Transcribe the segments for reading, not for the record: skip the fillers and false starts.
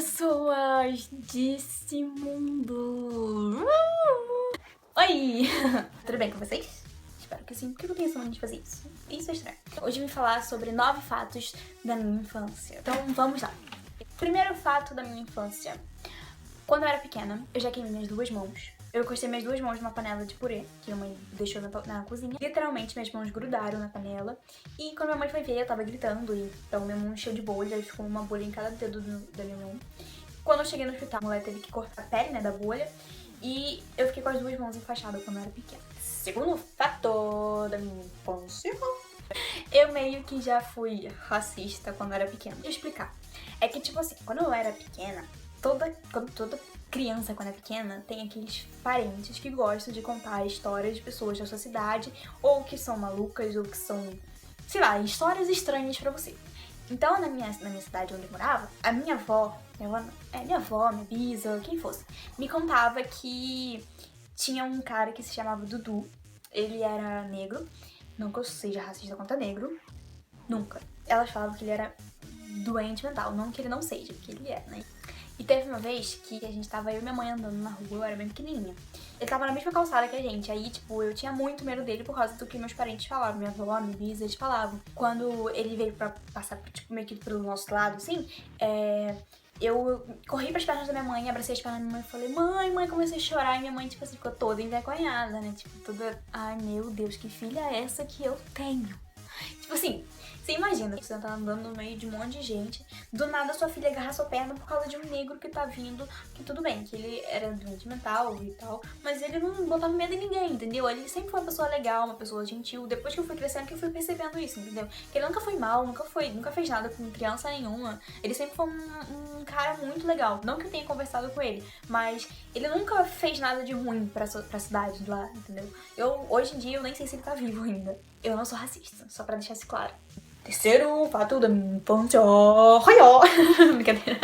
pessoas desse mundo! Oi! Tudo bem com vocês? Espero que sim, porque eu tenho essa mania de fazer isso. Isso é estranho. Hoje eu vim falar sobre 9 fatos da minha infância. Então vamos lá. Primeiro fato da minha infância. Quando eu era pequena, eu já queimei minhas 2 mãos. Eu encostei minhas 2 mãos numa panela de purê, que a mãe deixou na cozinha. Literalmente, minhas mãos grudaram na panela. E quando minha mãe foi ver, eu tava gritando. E então minha mão encheu de bolha, e ficou uma bolha em cada dedo da minha mão. Quando eu cheguei no hospital, a mulher teve que cortar a pele, né, da bolha. E eu fiquei com as 2 mãos enfaixadas quando eu era pequena. Segundo fator da minha infância, eu meio que já fui racista quando eu era pequena. Deixa eu explicar. É que, tipo assim, quando eu era pequena, toda criança, quando é pequena, tem aqueles parentes que gostam de contar histórias de pessoas da sua cidade, ou que são malucas, ou que são, sei lá, histórias estranhas pra você. Então, na minha cidade onde eu morava, a minha avó, minha bisa, quem fosse, me contava que tinha um cara que se chamava Dudu. Ele era negro, não que eu seja racista contra negro, nunca. Elas falavam que ele era doente mental, não que ele não seja, porque ele é, né? E teve uma vez que a gente tava, eu e minha mãe andando na rua, eu era bem pequenininha. Ele tava na mesma calçada que a gente, aí, tipo, eu tinha muito medo dele por causa do que meus parentes falavam, minha avó, minha bisa, eles falavam. Quando ele veio pra passar, tipo, meio que pelo nosso lado, assim, eu corri pras pernas da minha mãe, abracei as pernas da minha mãe e falei, mãe, comecei a chorar. E minha mãe, tipo assim, ficou toda envergonhada, né? Tipo, toda, ai meu Deus, que filha é essa que eu tenho? Tipo assim, você imagina, você tá andando no meio de um monte de gente, do nada sua filha agarra sua perna por causa de um negro que tá vindo, que tudo bem, que ele era doente mental e tal, mas ele não botava medo em ninguém, entendeu? Ele sempre foi uma pessoa legal, uma pessoa gentil, depois que eu fui crescendo que eu fui percebendo isso, entendeu? Que ele nunca foi mal, nunca fez nada com criança nenhuma, ele sempre foi um cara muito legal, não que eu tenha conversado com ele, mas ele nunca fez nada de ruim pra cidade lá, entendeu? Hoje em dia, eu nem sei se ele tá vivo ainda. Eu não sou racista, só pra deixar isso claro. Terceiro fato da minha infância. Brincadeira.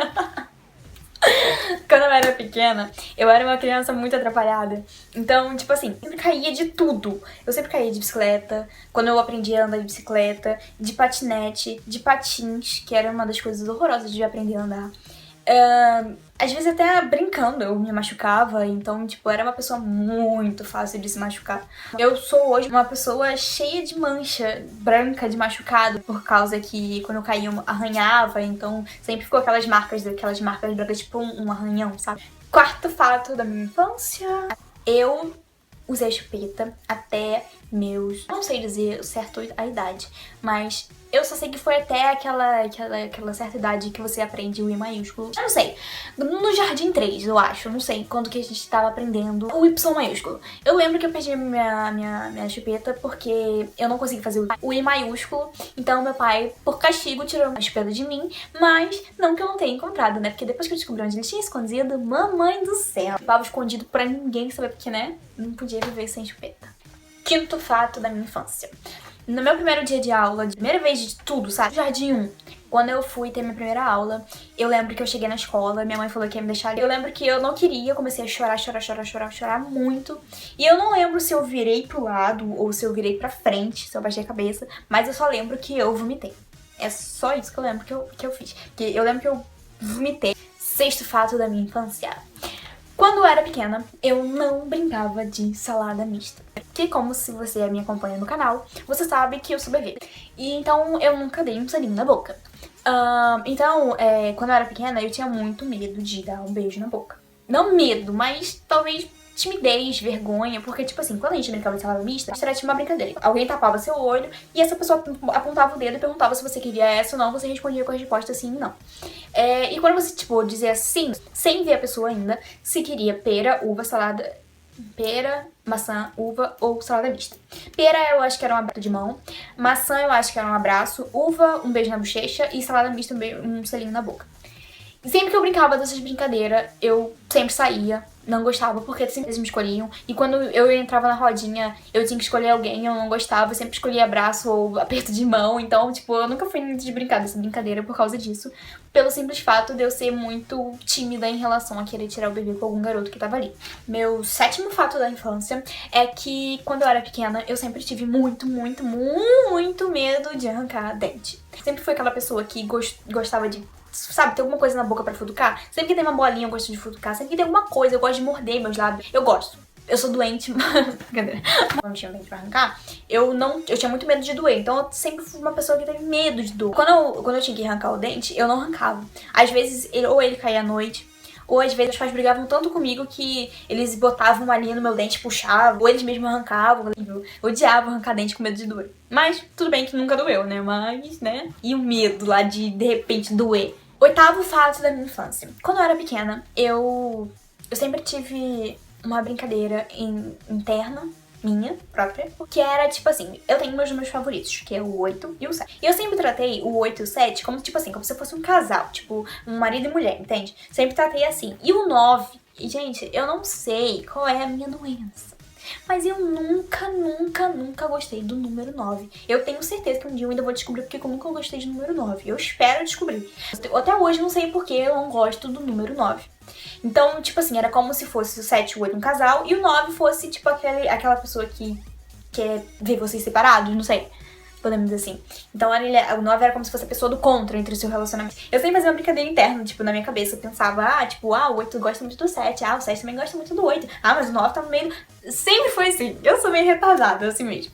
Quando eu era pequena, eu era uma criança muito atrapalhada. Então, tipo assim, eu sempre caía de tudo. Eu sempre caía de bicicleta, quando eu aprendi a andar de bicicleta, de patinete, de patins, que era uma das coisas horrorosas de aprender a andar. Às vezes até brincando eu me machucava, então, tipo, era uma pessoa muito fácil de se machucar. Eu sou hoje uma pessoa cheia de mancha branca de machucado, por causa que quando eu caía eu arranhava, então sempre ficou aquelas marcas brancas, tipo um arranhão, sabe? Quarto fato da minha infância, eu usei chupeta até meus... Não sei dizer certo a idade, mas eu só sei que foi até aquela certa idade que você aprende o I maiúsculo. Eu não sei, no Jardim 3, eu acho, não sei quando que a gente tava aprendendo o Y maiúsculo. Eu lembro que eu perdi minha chupeta porque eu não consegui fazer o I maiúsculo, então meu pai, por castigo, tirou a chupeta de mim, mas não que eu não tenha encontrado, né? Porque depois que eu descobri onde ele tinha escondido, mamãe do céu, eu tava escondido pra ninguém saber, porque, né, não podia viver sem chupeta. Quinto fato da minha infância. No meu primeiro dia de aula, de primeira vez de tudo, sabe? Jardim 1. Quando eu fui ter minha primeira aula, eu lembro que eu cheguei na escola, minha mãe falou que ia me deixar ali. Eu lembro que eu não queria, eu comecei a chorar muito. E eu não lembro se eu virei pro lado ou se eu virei pra frente, se eu baixei a cabeça, mas eu só lembro que eu vomitei. É só isso que eu lembro que eu fiz. Que eu lembro que eu vomitei. Sexto fato da minha infância. Quando eu era pequena, eu não brincava de salada mista. Que, como se você me acompanha no canal, você sabe que eu sou bebê. E então eu nunca dei um selinho na boca. Quando eu era pequena, eu tinha muito medo de dar um beijo na boca. Não medo, mas talvez timidez, vergonha, porque, tipo assim, quando a gente brincava de salada mista, era tipo uma brincadeira. Alguém tapava seu olho e essa pessoa apontava o dedo e perguntava se você queria essa ou não, você respondia com a resposta sim e não. E quando você, tipo, dizia sim, sem ver a pessoa ainda, se queria pera, uva, salada... Pera, maçã, uva ou salada mista. Pera eu acho que era um abraço de mão, maçã eu acho que era um abraço, uva um beijo na bochecha e salada mista um selinho na boca. E sempre que eu brincava dessas brincadeiras, eu sempre saía, não gostava, porque sempre eles me escolhiam. E quando eu entrava na rodinha, eu tinha que escolher alguém, eu não gostava, eu sempre escolhia abraço ou aperto de mão. Então, tipo, eu nunca fui muito de brincar dessa brincadeira por causa disso. Pelo simples fato de eu ser muito tímida em relação a querer tirar o bebê com algum garoto que tava ali. Meu sétimo fato da infância é que, quando eu era pequena, eu sempre tive muito medo de arrancar dente. Sempre fui aquela pessoa que gostava de sabe, tem alguma coisa na boca pra futucar. Sempre que tem uma bolinha eu gosto de futucar. Sempre que tem alguma coisa eu gosto de morder meus lábios. Eu gosto. Eu sou doente, brincadeira. Quando tinha dente pra arrancar, eu tinha muito medo de doer. Então eu sempre fui uma pessoa que teve medo de dor. Quando eu tinha que arrancar o dente, eu não arrancava. Às vezes, ou ele caía à noite, ou às vezes os pais brigavam tanto comigo que eles botavam uma linha no meu dente, puxavam, ou eles mesmos arrancavam. Eu odiava arrancar dente com medo de doer. Mas tudo bem que nunca doeu, né? Mas, né? E o medo lá de repente doer. Oitavo fato da minha infância. Quando eu era pequena, eu sempre tive uma brincadeira interna, minha própria, que era tipo assim, eu tenho meus números favoritos, que é o 8 e o 7. E eu sempre tratei o 8 e o 7 como, tipo assim, como se fosse um casal, tipo, um marido e mulher, entende? Sempre tratei assim. E o 9, gente, eu não sei qual é a minha doença, mas eu nunca gostei do número 9. Eu tenho certeza que um dia eu ainda vou descobrir porque eu nunca gostei de número 9. Eu espero descobrir. Até hoje eu não sei porque eu não gosto do número 9. Então, tipo assim, era como se fosse o 7 e o 8 um casal e o 9 fosse, tipo, aquela pessoa que quer ver vocês separados, não sei. Podemos dizer assim. Então, o 9 era como se fosse a pessoa do contra entre o seu relacionamento. Eu sempre fazia uma brincadeira interna, tipo, na minha cabeça. Eu pensava, tipo, o 8 gosta muito do 7. O 7 também gosta muito do 8. Mas o 9 tá no meio. Sempre foi assim. Eu sou meio retardada, assim mesmo.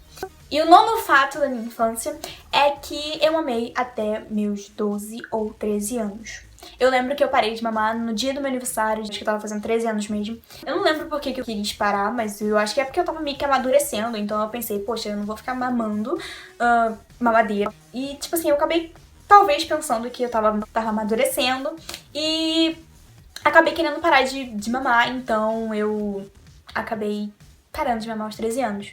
E o nono fato da minha infância é que eu amei até meus 12 ou 13 anos. Eu lembro que eu parei de mamar no dia do meu aniversário, acho que eu tava fazendo 13 anos mesmo. Eu não lembro por que eu quis parar, mas eu acho que é porque eu tava meio que amadurecendo. Então eu pensei, poxa, eu não vou ficar mamando mamadeira. E, tipo assim, eu acabei talvez pensando que eu tava amadurecendo. E acabei querendo parar de mamar, então eu acabei parando de mamar aos 13 anos.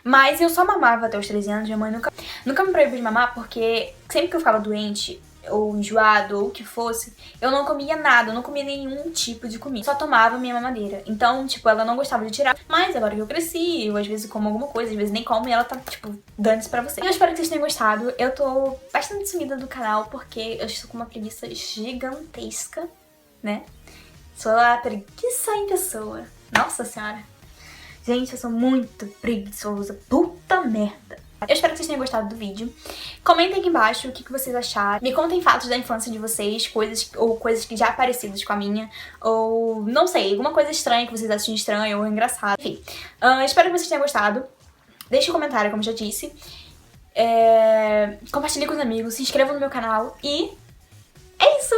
Mas eu só mamava até os 13 anos, minha mãe nunca me proibiu de mamar, porque sempre que eu ficava doente, ou enjoado, ou o que fosse, eu não comia nada, eu não comia nenhum tipo de comida. Só tomava minha mamadeira. Então, tipo, ela não gostava de tirar. Mas agora que eu cresci, eu às vezes como alguma coisa, às vezes nem como, e ela tá, tipo, dando isso pra você. E eu espero que vocês tenham gostado. Eu tô bastante sumida do canal, porque eu estou com uma preguiça gigantesca, né? Sou a preguiça em pessoa. Nossa senhora. Gente, eu sou muito preguiçosa. Puta merda. Eu espero que vocês tenham gostado do vídeo. Comentem aqui embaixo o que vocês acharam. Me contem fatos da infância de vocês, coisas que já parecidas com a minha. Ou, não sei, alguma coisa estranha que vocês acham estranha ou engraçada. Enfim, espero que vocês tenham gostado. Deixe um comentário, como já disse. Compartilhe com os amigos, se inscrevam no meu canal. E é isso!